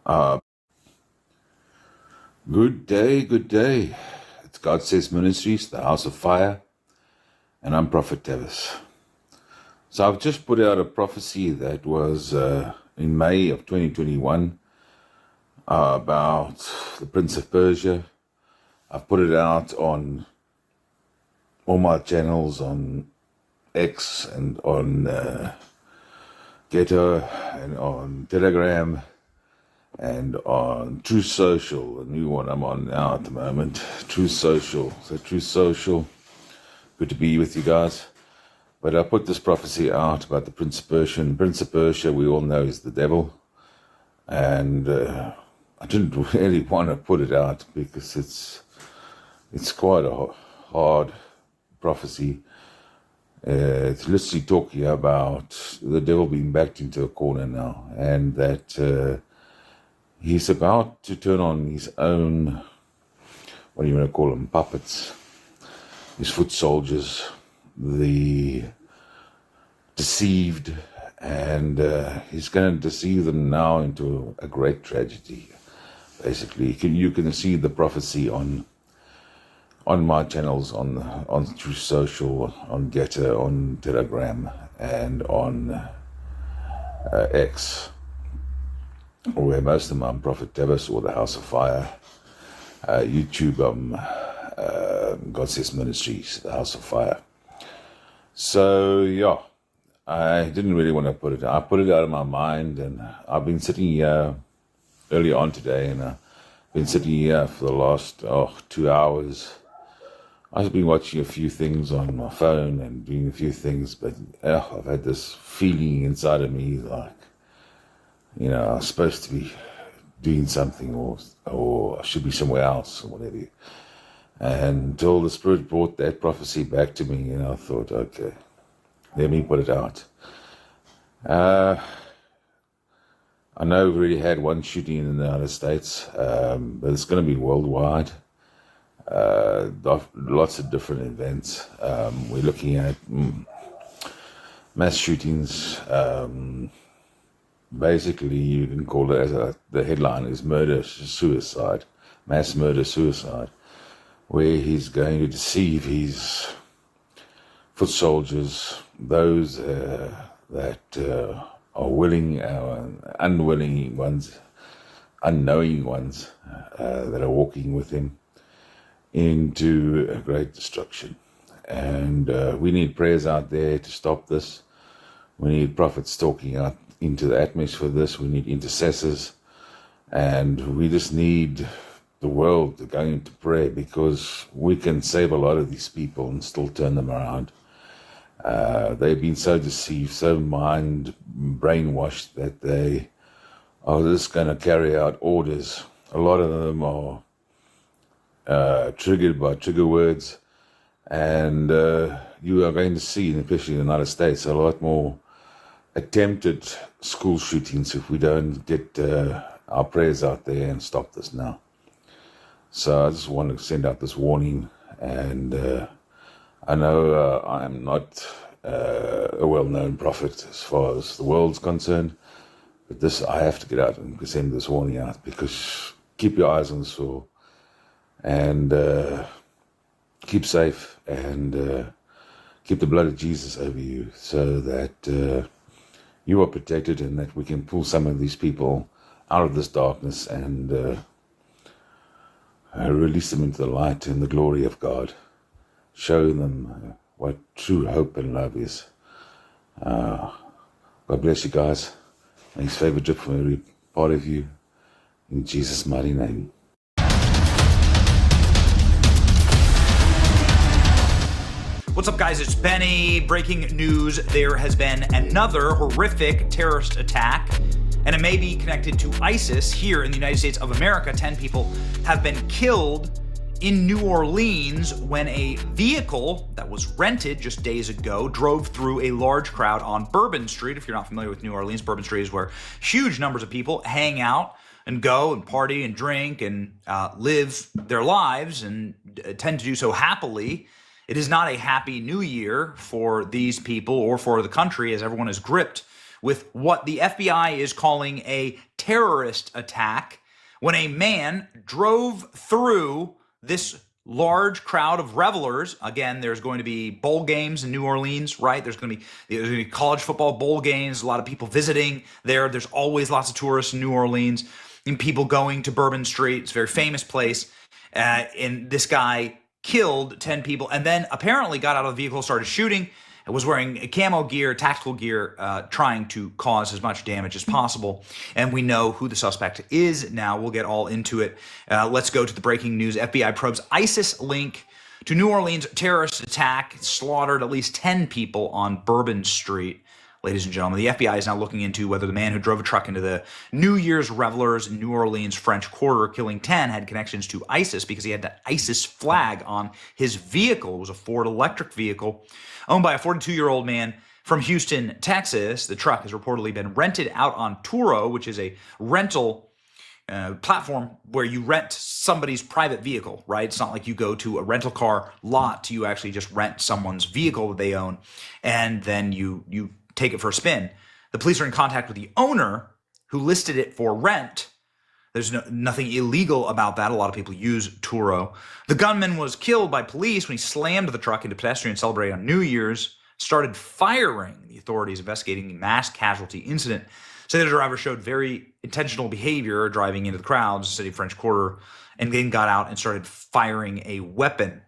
Uh, Good day, good day. It's God Says Ministries, the House of Fire, and I'm Prophet Tevis. So I've just put out a prophecy that was in May of 2021 about the Prince of Persia. I've put it out on all my channels on X and on Ghetto and on Telegram and on True Social, the new one I'm on now at the moment, True Social. So True Social, good to be with you guys. But I put this prophecy out about the Prince of Persia. And Prince of Persia, we all know, is the devil. And I didn't really want to put it out because it's quite a hard prophecy. It's literally talking about the devil being backed into a corner now, and that he's about to turn on his own, what do you want to call them, puppets, his foot soldiers, the deceived, and he's going to deceive them now into a great tragedy. Basically, you can see the prophecy on my channels, on True Social, on Getter, on Telegram, and on X, where most of them I'm Prophet Tevis or the House of Fire. YouTube, God Says Ministries, the House of Fire. So yeah, I didn't really want to put it. I put it out of my mind, and I've been sitting here early on today, and I've been sitting here for the last 2 hours. I've been watching a few things on my phone and doing a few things, but I've had this feeling inside of me like, I'm supposed to be doing something, or I should be somewhere else, or whatever. And until the Spirit brought that prophecy back to me, I thought, okay, let me put it out. I know we've already had one shooting in the United States, but it's going to be worldwide. Lots of different events. We're looking at mass shootings. Basically, you can call it, as the headline is murder-suicide, mass murder-suicide, where he's going to deceive his foot soldiers, those that are willing, unwilling ones, unknowing ones that are walking with him into a great destruction. And we need prayers out there to stop this. We need prophets talking out into the atmosphere for this. We need intercessors, and we just need the world to go into prayer, because we can save a lot of these people and still turn them around. They've been so deceived, so brainwashed, that they are just going to carry out orders. A lot of them are triggered by trigger words, and you are going to see, especially in the United States, a lot more attempted school shootings if we don't get our prayers out there and stop this now. So I just want to send out this warning, and I know I'm not a well-known prophet as far as the world's concerned, but I have to get out and send this warning out, because keep your eyes on the soil, and keep safe, and keep the blood of Jesus over you, so that you are protected, and that we can pull some of these people out of this darkness and release them into the light and the glory of God. Show them what true hope and love is. God bless you guys. May His favor drip from every part of you. In Jesus' mighty name. What's up, guys? It's Benny. Breaking news. There has been another horrific terrorist attack, and it may be connected to ISIS here in the United States of America. 10 people have been killed in New Orleans when a vehicle that was rented just days ago drove through a large crowd on Bourbon Street. If you're not familiar with New Orleans, Bourbon Street is where huge numbers of people hang out and go and party and drink and live their lives, and tend to do so happily. It is not a happy new year for these people or for the country, as everyone is gripped with what the FBI is calling a terrorist attack when a man drove through this large crowd of revelers. Again, there's going to be bowl games in New Orleans, right? There's going to be college football bowl games, a lot of people visiting there. There's always lots of tourists in New Orleans and people going to Bourbon Street. It's a very famous place. And this guy killed 10 people and then apparently got out of the vehicle, started shooting, and was wearing camo gear, tactical gear, trying to cause as much damage as possible. And we know who the suspect is now. We'll get all into it. Let's go to the breaking news. FBI probes ISIS link to New Orleans terrorist attack, slaughtered at least 10 people on Bourbon Street. Ladies and gentlemen, the FBI is now looking into whether the man who drove a truck into the New Year's revelers in New Orleans French Quarter, killing 10, had connections to ISIS because he had the ISIS flag on his vehicle. It was a Ford electric vehicle owned by a 42-year-old man from Houston, Texas. The truck has reportedly been rented out on Turo, which is a rental platform where you rent somebody's private vehicle, right? It's not like you go to a rental car lot. You actually just rent someone's vehicle that they own, and then you take it for a spin. The police are in contact with the owner who listed it for rent. There's nothing illegal about that. A lot of people use Turo. The gunman was killed by police when he slammed the truck into pedestrians celebrating on New Year's, started firing. The authorities investigating the mass casualty incident say the driver showed very intentional behavior driving into the crowds, the city of French Quarter, and then got out and started firing a weapon.